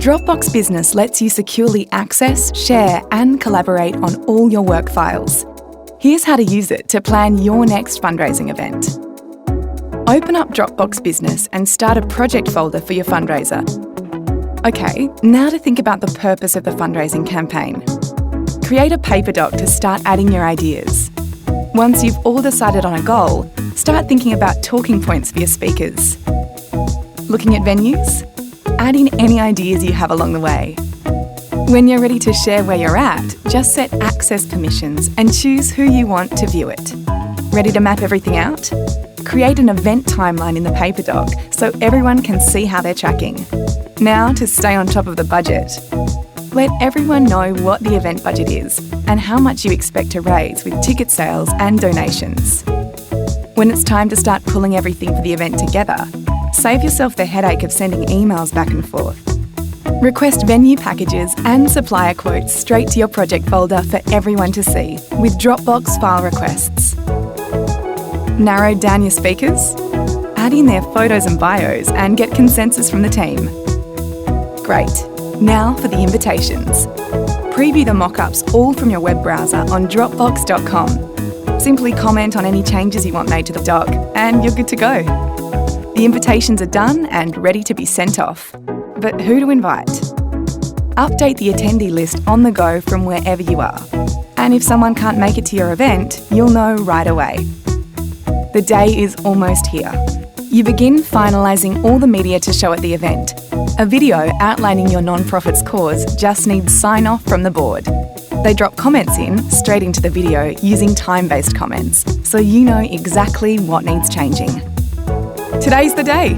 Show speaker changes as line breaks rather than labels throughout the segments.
Dropbox Business lets you securely access, share, and collaborate on all your work files. Here's how to use it to plan your next fundraising event. Open up Dropbox Business and start a project folder for your fundraiser. Okay, now to think about the purpose of the fundraising campaign. Create a paper doc to start adding your ideas. Once you've all decided on a goal, start thinking about talking points for your speakers. Looking at venues? Add in any ideas you have along the way. When you're ready to share where you're at, just set access permissions and choose who you want to view it. Ready to map everything out? Create an event timeline in the paper doc so everyone can see how they're tracking. Now to stay on top of the budget. Let everyone know what the event budget is and how much you expect to raise with ticket sales and donations. When it's time to start pulling everything for the event together, save yourself the headache of sending emails back and forth. Request venue packages and supplier quotes straight to your project folder for everyone to see with Dropbox file requests. Narrow down your speakers? Add in their photos and bios and get consensus from the team. Great. Now for the invitations. Preview the mock-ups all from your web browser on Dropbox.com. Simply comment on any changes you want made to the doc and you're good to go. The invitations are done and ready to be sent off. But who to invite? Update the attendee list on the go from wherever you are. And if someone can't make it to your event, you'll know right away. The day is almost here. You begin finalising all the media to show at the event. A video outlining your non-profit's cause just needs sign-off from the board. They drop comments in straight into the video using time-based comments, so you know exactly what needs changing. Today's the day.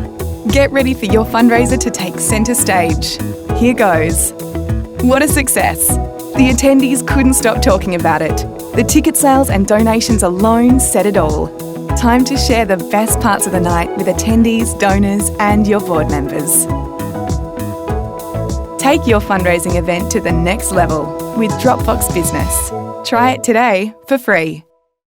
Get ready for your fundraiser to take centre stage. Here goes. What a success. The attendees couldn't stop talking about it. The ticket sales and donations alone said it all. Time to share the best parts of the night with attendees, donors, and your board members. Take your fundraising event to the next level with Dropbox Business. Try it today for free.